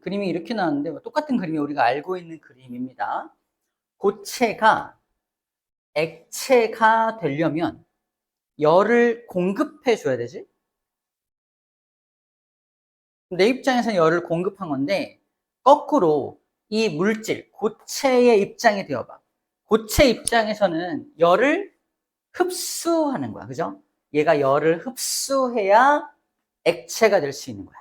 그림이 이렇게 나왔는데 똑같은 그림이 우리가 알고 있는 그림입니다. 고체가 액체가 되려면 열을 공급해 줘야 되지? 내 입장에서는 열을 공급한 건데 거꾸로 이 물질, 고체의 입장이 되어봐. 고체 입장에서는 열을 흡수하는 거야. 그죠? 얘가 열을 흡수해야 액체가 될 수 있는 거야.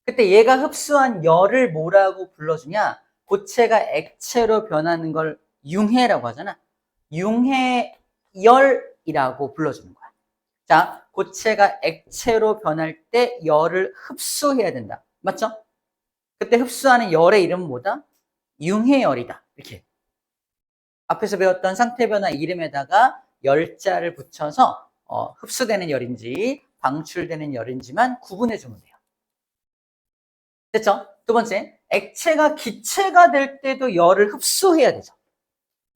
그때 얘가 흡수한 열을 뭐라고 불러주냐? 고체가 액체로 변하는 걸 융해라고 하잖아. 융해열이라고 불러주는 거야. 자, 고체가 액체로 변할 때 열을 흡수해야 된다. 맞죠? 그때 흡수하는 열의 이름은 뭐다? 융해열이다. 이렇게. 앞에서 배웠던 상태 변화 이름에다가 열자를 붙여서 흡수되는 열인지 방출되는 열인지만 구분해 주면 돼요. 됐죠? 두 번째, 액체가 기체가 될 때도 열을 흡수해야 되죠.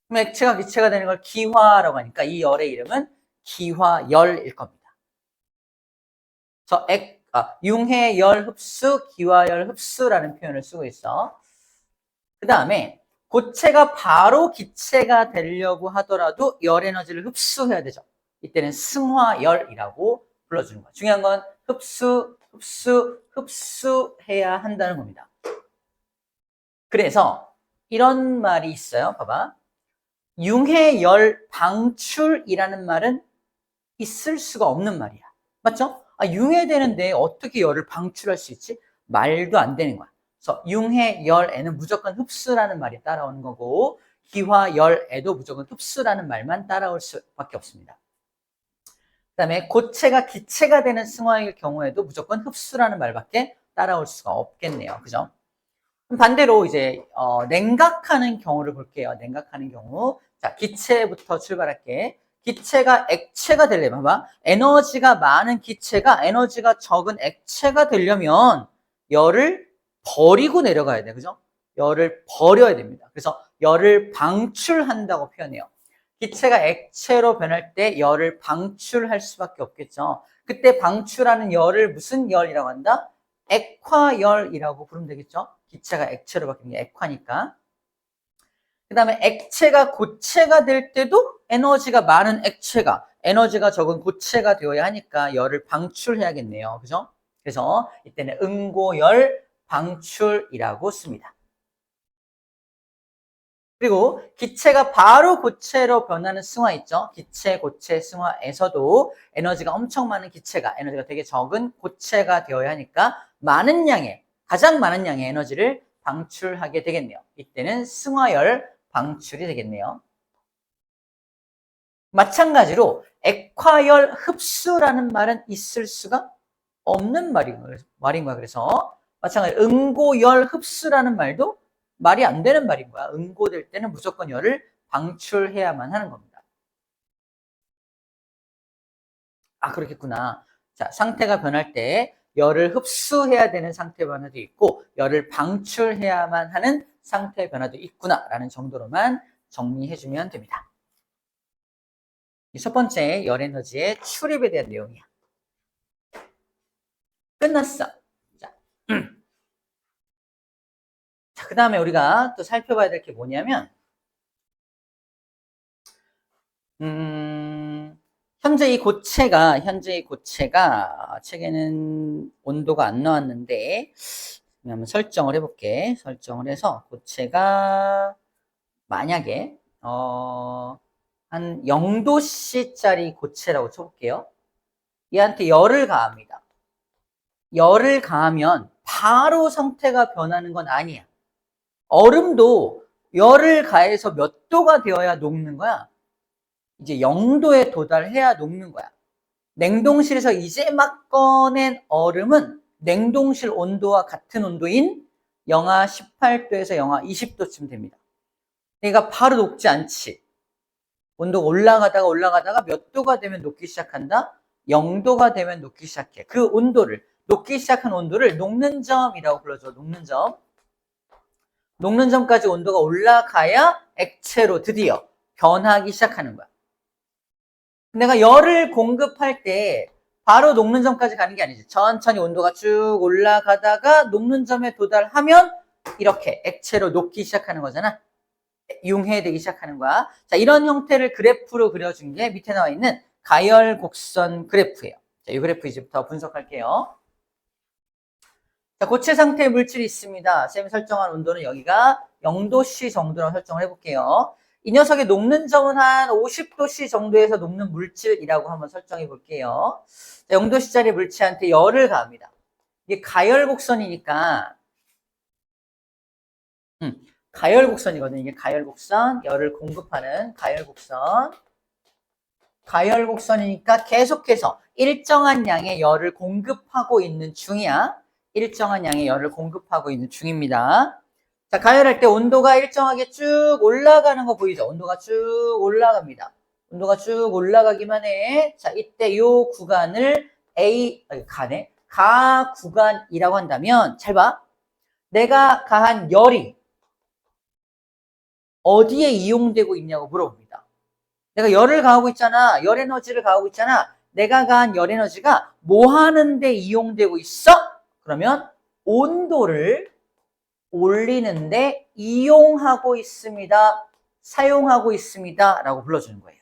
그럼 액체가 기체가 되는 걸 기화라고 하니까 이 열의 이름은 기화열일 겁니다. 그래서 융해열 흡수, 기화열 흡수라는 표현을 쓰고 있어. 그 다음에 고체가 바로 기체가 되려고 하더라도 열 에너지를 흡수해야 되죠. 이때는 승화열이라고 불러주는 거야. 중요한 건 흡수해야 한다는 겁니다. 그래서 이런 말이 있어요. 봐봐. 융해열 방출이라는 말은 있을 수가 없는 말이야. 맞죠? 융해되는데 어떻게 열을 방출할 수 있지? 말도 안 되는 거야. 그래서 융해열에는 무조건 흡수라는 말이 따라오는 거고 기화열에도 무조건 흡수라는 말만 따라올 수밖에 없습니다. 그 다음에 고체가 기체가 되는 승화일 경우에도 무조건 흡수라는 말밖에 따라올 수가 없겠네요. 그죠? 반대로 이제 냉각하는 경우를 볼게요. 냉각하는 경우. 자, 기체부터 출발할게. 기체가 액체가 되려면 봐봐. 에너지가 많은 기체가 에너지가 적은 액체가 되려면 열을 버리고 내려가야 돼. 그죠? 열을 버려야 됩니다. 그래서 열을 방출한다고 표현해요. 기체가 액체로 변할 때 열을 방출할 수밖에 없겠죠. 그때 방출하는 열을 무슨 열이라고 한다? 액화열이라고 부르면 되겠죠. 기체가 액체로 바뀌는 게 액화니까. 그 다음에 액체가 고체가 될 때도 에너지가 많은 액체가 에너지가 적은 고체가 되어야 하니까 열을 방출해야겠네요. 그죠? 그래서 이때는 응고열 방출이라고 씁니다. 그리고 기체가 바로 고체로 변하는 승화 있죠? 기체, 고체, 승화에서도 에너지가 엄청 많은 기체가 에너지가 되게 적은 고체가 되어야 하니까 가장 많은 양의 에너지를 방출하게 되겠네요. 이때는 승화열 방출이 되겠네요. 마찬가지로 액화열 흡수라는 말은 있을 수가 없는 말인 거야. 그래서 마찬가지로 응고열 흡수라는 말도 말이 안 되는 말인 거야. 응고될 때는 무조건 열을 방출해야만 하는 겁니다. 그렇겠구나. 자, 상태가 변할 때 열을 흡수해야 되는 상태 변화도 있고 열을 방출해야만 하는 상태 변화도 있구나라는 정도로만 정리해주면 됩니다. 첫 번째 열 에너지의 출입에 대한 내용이야. 끝났어. 자, 자, 그 다음에 우리가 또 살펴봐야 될 게 뭐냐면 현재 이 고체가 책에는 온도가 안 나왔는데 한번 설정을 해볼게. 설정을 해서 고체가 만약에 한 0도씨짜리 고체라고 쳐볼게요. 얘한테 열을 가합니다. 열을 가하면 바로 상태가 변하는 건 아니야. 얼음도 열을 가해서 몇 도가 되어야 녹는 거야? 이제 0도에 도달해야 녹는 거야. 냉동실에서 이제 막 꺼낸 얼음은 냉동실 온도와 같은 온도인 영하 18도에서 영하 20도쯤 됩니다. 그러니까 바로 녹지 않지. 온도가 올라가다가 몇 도가 되면 녹기 시작한다? 0도가 되면 녹기 시작해. 그 온도를, 녹기 시작한 온도를 녹는 점이라고 불러줘. 녹는 점. 녹는 점까지 온도가 올라가야 액체로 드디어 변하기 시작하는 거야. 내가 열을 공급할 때 바로 녹는 점까지 가는 게 아니지. 천천히 온도가 쭉 올라가다가 녹는 점에 도달하면 이렇게 액체로 녹기 시작하는 거잖아. 융해되기 시작하는 거야. 자, 이런 형태를 그래프로 그려준 게 밑에 나와 있는 가열곡선 그래프예요. 자, 이 그래프 이제부터 분석할게요. 자, 고체 상태의 물질이 있습니다. 쌤이 설정한 온도는 여기가 0도C 정도로 설정을 해볼게요. 이 녀석의 녹는 점은 한 50도C 정도에서 녹는 물질이라고 한번 설정해 볼게요. 자, 0도C짜리 물질한테 열을 가합니다. 이게 가열곡선이니까, 가열곡선이거든요. 이게 가열곡선, 열을 공급하는 가열곡선. 가열곡선이니까 계속해서 일정한 양의 열을 공급하고 있는 중이야. 일정한 양의 열을 공급하고 있는 중입니다. 자, 가열할 때 온도가 일정하게 쭉 올라가는 거 보이죠? 온도가 쭉 올라갑니다. 온도가 쭉 올라가기만 해. 자, 이때 요 구간을 가 구간이라고 한다면, 잘 봐. 내가 가한 열이 어디에 이용되고 있냐고 물어봅니다. 내가 열을 가하고 있잖아. 열 에너지를 가하고 있잖아. 내가 가한 열 에너지가 뭐 하는데 이용되고 있어? 그러면 온도를 올리는데 이용하고 있습니다. 사용하고 있습니다. 라고 불러주는 거예요.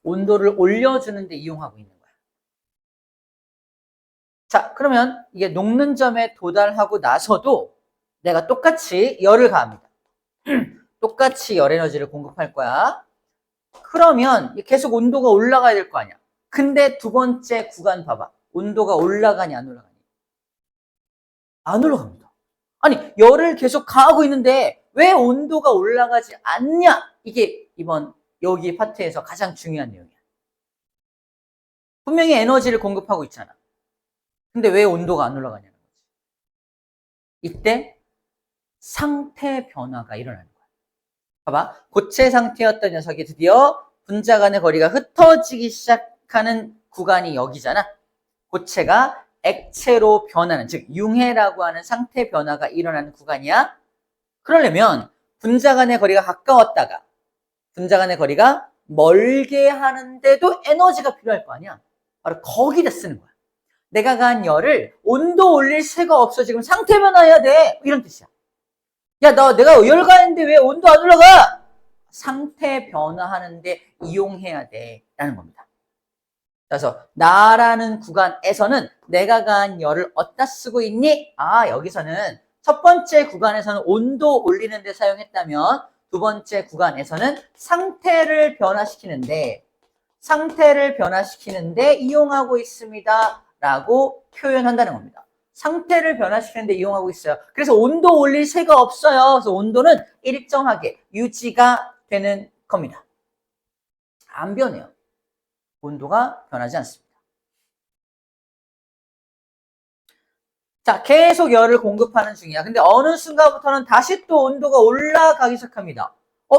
온도를 올려주는데 이용하고 있는 거야. 자, 그러면 이게 녹는 점에 도달하고 나서도 내가 똑같이 열을 가합니다. 똑같이 열 에너지를 공급할 거야. 그러면 계속 온도가 올라가야 될 거 아니야. 근데 두 번째 구간 봐봐. 온도가 올라가니 안 올라가니? 안 올라갑니다. 아니, 열을 계속 가하고 있는데 왜 온도가 올라가지 않냐? 이게 이번 여기 파트에서 가장 중요한 내용이야. 분명히 에너지를 공급하고 있잖아. 근데 왜 온도가 안 올라가냐는 거지. 이때 상태 변화가 일어나는 거야. 봐봐. 고체 상태였던 녀석이 드디어 분자 간의 거리가 흩어지기 시작하는 구간이 여기잖아. 고체가 액체로 변하는, 즉 융해라고 하는 상태 변화가 일어나는 구간이야. 그러려면 분자 간의 거리가 가까웠다가 분자 간의 거리가 멀게 하는데도 에너지가 필요할 거 아니야. 바로 거기다 쓰는 거야. 내가 가한 열을 온도 올릴 새가 없어. 지금 상태 변화해야 돼. 이런 뜻이야. 야, 내가 열 가했는데 왜 온도 안 올라가? 상태 변화하는데 이용해야 돼. 라는 겁니다. 그래서 나라는 구간에서는 내가 가한 열을 어디다 쓰고 있니? 아, 여기서는 첫 번째 구간에서는 온도 올리는 데 사용했다면 두 번째 구간에서는 상태를 변화시키는데 이용하고 있습니다. 라고 표현한다는 겁니다. 상태를 변화시키는데 이용하고 있어요. 그래서 온도 올릴 새가 없어요. 그래서 온도는 일정하게 유지가 되는 겁니다. 안 변해요. 온도가 변하지 않습니다. 자, 계속 열을 공급하는 중이야. 근데 어느 순간부터는 다시 또 온도가 올라가기 시작합니다.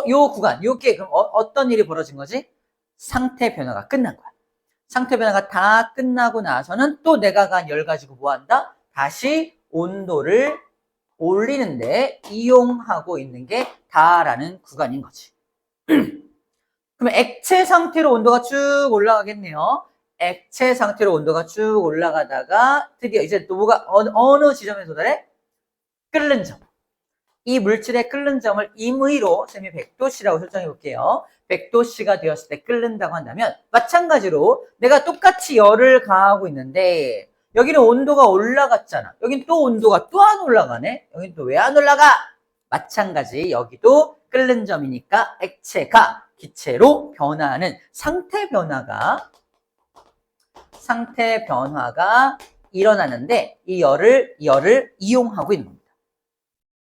요 구간, 요게 그럼 어떤 일이 벌어진 거지? 상태 변화가 끝난 거야. 상태 변화가 다 끝나고 나서는 또 내가 간 열 가지고 뭐 한다? 다시 온도를 올리는데 이용하고 있는 게 다라는 구간인 거지. 그럼 액체 상태로 온도가 쭉 올라가겠네요. 액체 상태로 온도가 쭉 올라가다가 드디어 이제 또 뭐가 어느 지점에 도달해? 끓는 점. 이 물질의 끓는 점을 임의로 쌤이 100도씨라고 설정해 볼게요. 100도씨가 되었을 때 끓는다고 한다면 마찬가지로 내가 똑같이 열을 가하고 있는데 여기는 온도가 올라갔잖아. 여긴 또 온도가 또 안 올라가네. 여긴 또 왜 안 올라가? 마찬가지 여기도 끓는 점이니까 액체가 기체로 변화하는 상태 변화가 일어나는데 이 열을 이용하고 있는 겁니다.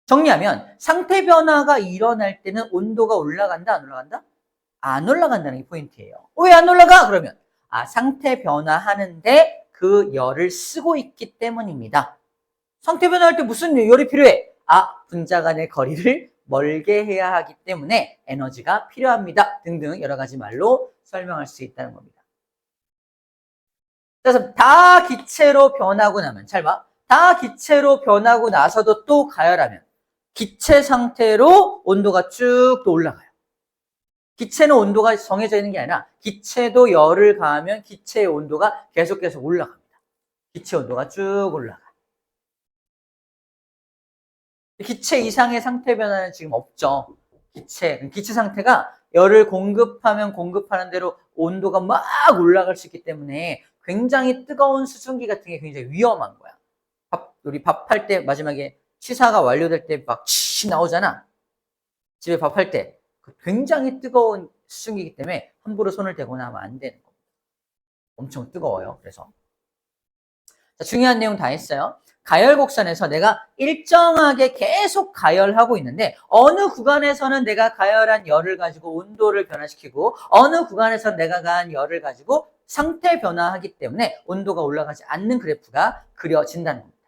정리하면 상태 변화가 일어날 때는 온도가 올라간다, 안 올라간다? 안 올라간다는 게 포인트예요. 왜 안 올라가? 그러면 상태 변화하는데 그 열을 쓰고 있기 때문입니다. 상태 변화할 때 무슨 열이 필요해? 분자 간의 거리를 멀게 해야 하기 때문에 에너지가 필요합니다. 등등 여러 가지 말로 설명할 수 있다는 겁니다. 그래서 다 기체로 변하고 나면, 잘 봐. 다 기체로 변하고 나서도 또 가열하면 기체 상태로 온도가 쭉 또 올라가요. 기체는 온도가 정해져 있는 게 아니라 기체도 열을 가하면 기체의 온도가 계속 올라갑니다. 기체 온도가 쭉 올라가. 기체 이상의 상태 변화는 지금 없죠. 기체 상태가 열을 공급하면 공급하는 대로 온도가 막 올라갈 수 있기 때문에 굉장히 뜨거운 수증기 같은 게 굉장히 위험한 거야. 우리 밥할 때 마지막에 취사가 완료될 때 막 치 나오잖아. 집에 밥할 때 굉장히 뜨거운 수증기이기 때문에 함부로 손을 대거나 하면 안 되는 겁니다. 엄청 뜨거워요. 그래서 자, 중요한 내용 다 했어요. 가열 곡선에서 내가 일정하게 계속 가열하고 있는데 어느 구간에서는 내가 가열한 열을 가지고 온도를 변화시키고 어느 구간에서는 내가 가한 열을 가지고 상태 변화하기 때문에 온도가 올라가지 않는 그래프가 그려진다는 겁니다.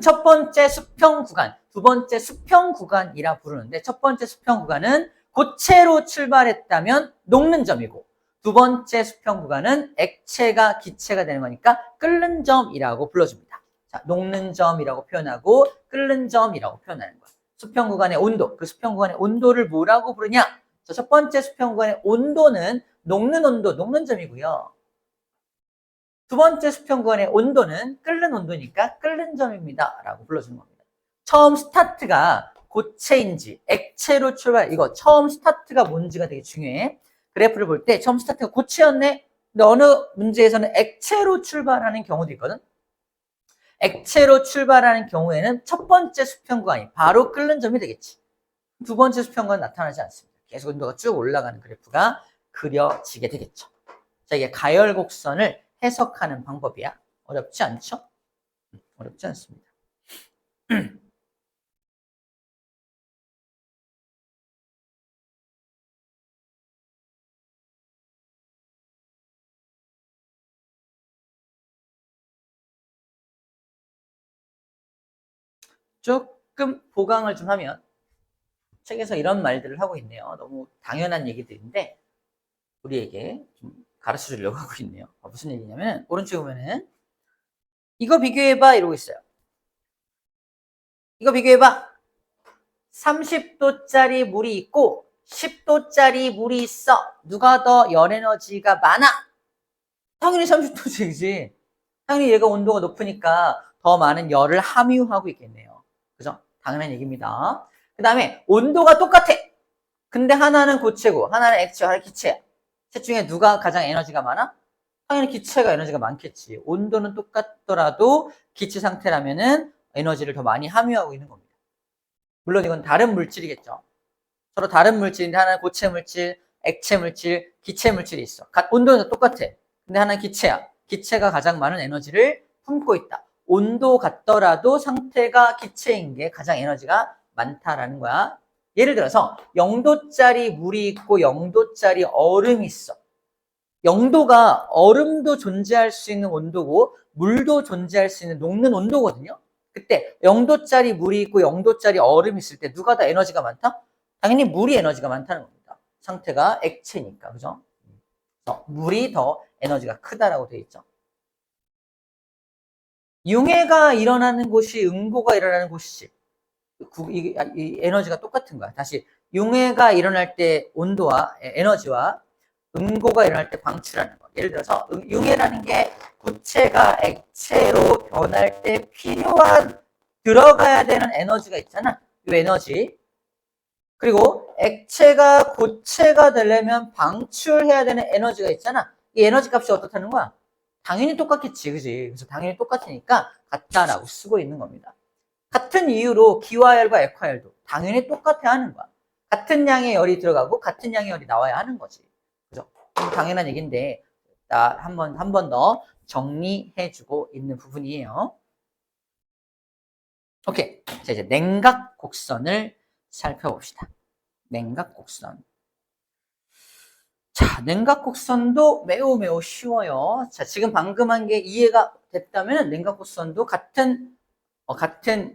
첫 번째 수평 구간, 두 번째 수평 구간이라 부르는데 첫 번째 수평 구간은 고체로 출발했다면 녹는 점이고 두 번째 수평 구간은 액체가 기체가 되는 거니까 끓는 점이라고 불러줍니다. 자, 녹는 점이라고 표현하고 끓는 점이라고 표현하는 거야. 수평 구간의 온도, 그 수평 구간의 온도를 뭐라고 부르냐? 자, 첫 번째 수평 구간의 온도는 녹는 온도, 녹는 점이고요. 두 번째 수평 구간의 온도는 끓는 온도니까 끓는 점입니다. 라고 불러주는 겁니다. 처음 스타트가 고체인지 액체로 출발, 이거 처음 스타트가 뭔지가 되게 중요해. 그래프를 볼 때 처음 스타트가 고체였네? 근데 어느 문제에서는 액체로 출발하는 경우도 있거든? 액체로 출발하는 경우에는 첫 번째 수평 구간이 바로 끓는 점이 되겠지. 두 번째 수평 구간은 나타나지 않습니다. 계속 온도가 쭉 올라가는 그래프가 그려지게 되겠죠. 자, 이게 가열 곡선을 해석하는 방법이야. 어렵지 않죠? 어렵지 않습니다. 조금 보강을 좀 하면 책에서 이런 말들을 하고 있네요. 너무 당연한 얘기들인데 우리에게 좀 가르쳐 주려고 하고 있네요. 무슨 얘기냐면 오른쪽에 보면은 이거 비교해봐 이러고 있어요. 이거 비교해봐. 30도짜리 물이 있고 10도짜리 물이 있어. 누가 더 열 에너지가 많아? 당연히 30도짜리지. 당연히 얘가 온도가 높으니까 더 많은 열을 함유하고 있겠네요. 그죠? 당연한 얘기입니다. 그 다음에 온도가 똑같아. 근데 하나는 고체고 하나는 액체, 하나는 기체야. 셋 중에 누가 가장 에너지가 많아? 당연히 기체가 에너지가 많겠지. 온도는 똑같더라도 기체 상태라면은 에너지를 더 많이 함유하고 있는 겁니다. 물론 이건 다른 물질이겠죠. 서로 다른 물질인데 하나는 고체 물질, 액체 물질, 기체 물질이 있어. 온도는 똑같아. 근데 하나는 기체야. 기체가 가장 많은 에너지를 품고 있다. 온도 같더라도 상태가 기체인 게 가장 에너지가 많다라는 거야. 예를 들어서 0도짜리 물이 있고 0도짜리 얼음이 있어. 0도가 얼음도 존재할 수 있는 온도고 물도 존재할 수 있는 녹는 온도거든요. 그때 0도짜리 물이 있고 0도짜리 얼음이 있을 때 누가 더 에너지가 많다? 당연히 물이 에너지가 많다는 겁니다. 상태가 액체니까, 그죠? 물이 더 에너지가 크다라고 되어 있죠. 융해가 일어나는 곳이 응고가 일어나는 곳이지. 이 에너지가 똑같은 거야. 다시 융해가 일어날 때 온도와 에너지와 응고가 일어날 때 방출하는 거. 예를 들어서 융해라는 게 고체가 액체로 변할 때 필요한 들어가야 되는 에너지가 있잖아. 이 에너지. 그리고 액체가 고체가 되려면 방출해야 되는 에너지가 있잖아. 이 에너지 값이 어떻다는 거야? 당연히 똑같겠지, 그지? 그래서 당연히 똑같으니까 같다라고 쓰고 있는 겁니다. 같은 이유로 기화열과 액화열도 당연히 똑같아 하는 거야. 같은 양의 열이 들어가고 같은 양의 열이 나와야 하는 거지. 그죠? 당연한 얘기인데 한 번 더 정리해주고 있는 부분이에요. 오케이. 자, 이제 냉각 곡선을 살펴봅시다. 냉각 곡선. 자, 냉각 곡선도 매우 쉬워요. 자, 지금 방금 한 게 이해가 됐다면 냉각 곡선도 같은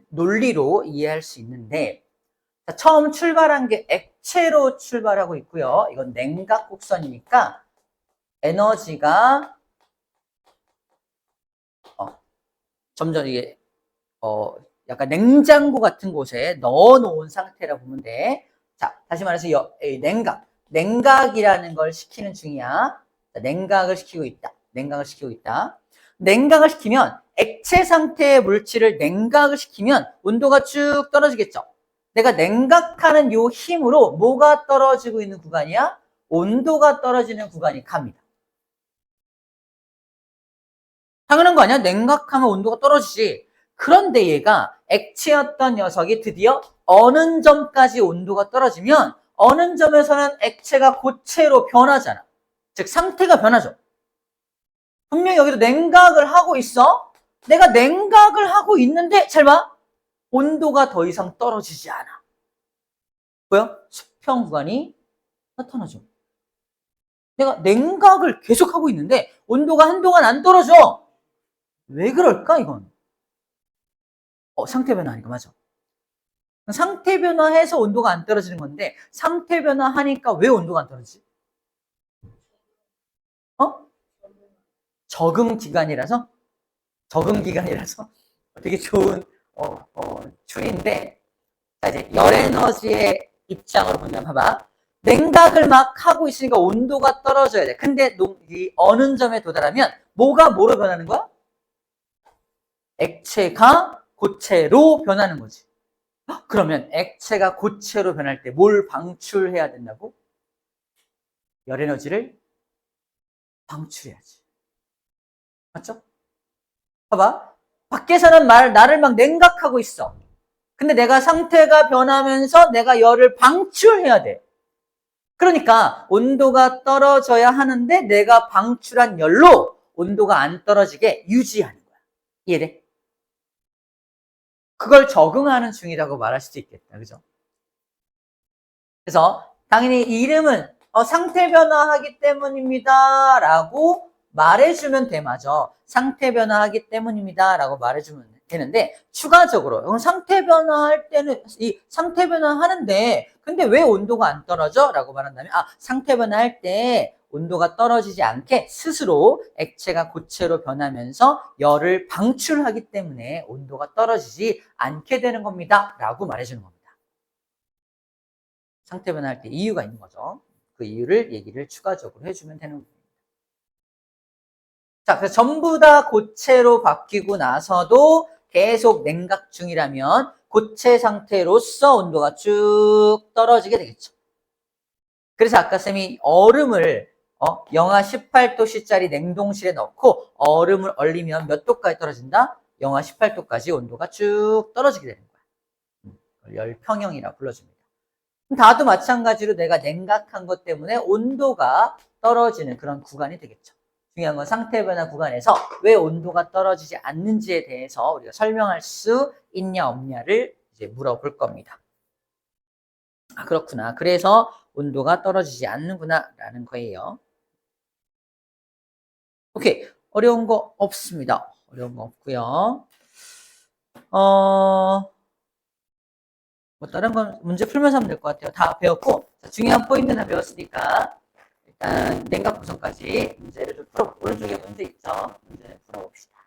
논리로 이해할 수 있는데, 자, 처음 출발한 게 액체로 출발하고 있고요. 이건 냉각 곡선이니까 에너지가 점점 이게 약간 냉장고 같은 곳에 넣어 놓은 상태라고 보면 돼. 자, 다시 말해서 냉각. 냉각이라는 걸 시키는 중이야. 냉각을 시키고 있다. 냉각을 시키고 있다. 냉각을 시키면 액체 상태의 물질을 냉각을 시키면 온도가 쭉 떨어지겠죠. 내가 냉각하는 요 힘으로 뭐가 떨어지고 있는 구간이야? 온도가 떨어지는 구간이 갑니다. 당연한 거 아니야? 냉각하면 온도가 떨어지지. 그런데 얘가 액체였던 녀석이 드디어 어느 점까지 온도가 떨어지면 어느 점에서는 액체가 고체로 변하잖아. 즉 상태가 변하죠. 분명히 여기도 냉각을 하고 있어. 내가 냉각을 하고 있는데 잘 봐. 온도가 더 이상 떨어지지 않아. 뭐야? 수평 구간이 나타나죠. 내가 냉각을 계속하고 있는데 온도가 한동안 안 떨어져. 왜 그럴까 이건? 상태 변화하니까 맞아. 상태 변화해서 온도가 안 떨어지는 건데 상태 변화하니까 왜 온도가 안 떨어지지? 적응 기간이라서 되게 좋은 줄인데, 자 이제 열 에너지의 입장으로 보면 봐봐. 냉각을 막 하고 있으니까 온도가 떨어져야 돼. 근데 이 어느 점에 도달하면 뭐가 뭐로 변하는 거야? 액체가 고체로 변하는 거지. 그러면 액체가 고체로 변할 때 뭘 방출해야 된다고? 열 에너지를 방출해야지. 맞죠? 봐봐. 밖에서는 나를 막 냉각하고 있어. 근데 내가 상태가 변하면서 내가 열을 방출해야 돼. 그러니까 온도가 떨어져야 하는데 내가 방출한 열로 온도가 안 떨어지게 유지하는 거야. 이해돼? 그걸 적응하는 중이라고 말할 수도 있겠다. 그죠? 그래서 당연히 이 이름은 상태 변화하기 때문입니다 라고 말해주면 돼. 맞아. 상태 변화하기 때문입니다 라고 말해주면 되는데 추가적으로 상태 변화할 때는 이 상태 변화하는데 근데 왜 온도가 안 떨어져? 라고 말한다면 상태 변화할 때 온도가 떨어지지 않게 스스로 액체가 고체로 변하면서 열을 방출하기 때문에 온도가 떨어지지 않게 되는 겁니다 라고 말해주는 겁니다. 상태 변화할 때 이유가 있는 거죠. 그 이유를 얘기를 추가적으로 해주면 되는 겁니다. 자, 그래서 전부 다 고체로 바뀌고 나서도 계속 냉각 중이라면 고체 상태로서 온도가 쭉 떨어지게 되겠죠. 그래서 아까 쌤이 얼음을 영하 18도씨짜리 냉동실에 넣고 얼음을 얼리면 몇 도까지 떨어진다? 영하 18도까지 온도가 쭉 떨어지게 되는 거야. 열평형이라고 불러줍니다. 다도 마찬가지로 내가 냉각한 것 때문에 온도가 떨어지는 그런 구간이 되겠죠. 중요한 건 상태 변화 구간에서 왜 온도가 떨어지지 않는지에 대해서 우리가 설명할 수 있냐 없냐를 이제 물어볼 겁니다. 그렇구나. 그래서 온도가 떨어지지 않는구나 라는 거예요. 오케이. 어려운 거 없습니다. 어려운 거 없고요. 뭐 다른 건 문제 풀면서 하면 될 것 같아요. 다 배웠고 중요한 포인트는 배웠으니까 일단 냉각 구성까지 문제를 좀 풀어볼게요. 오른쪽에 문제 있죠? 문제 풀어봅시다.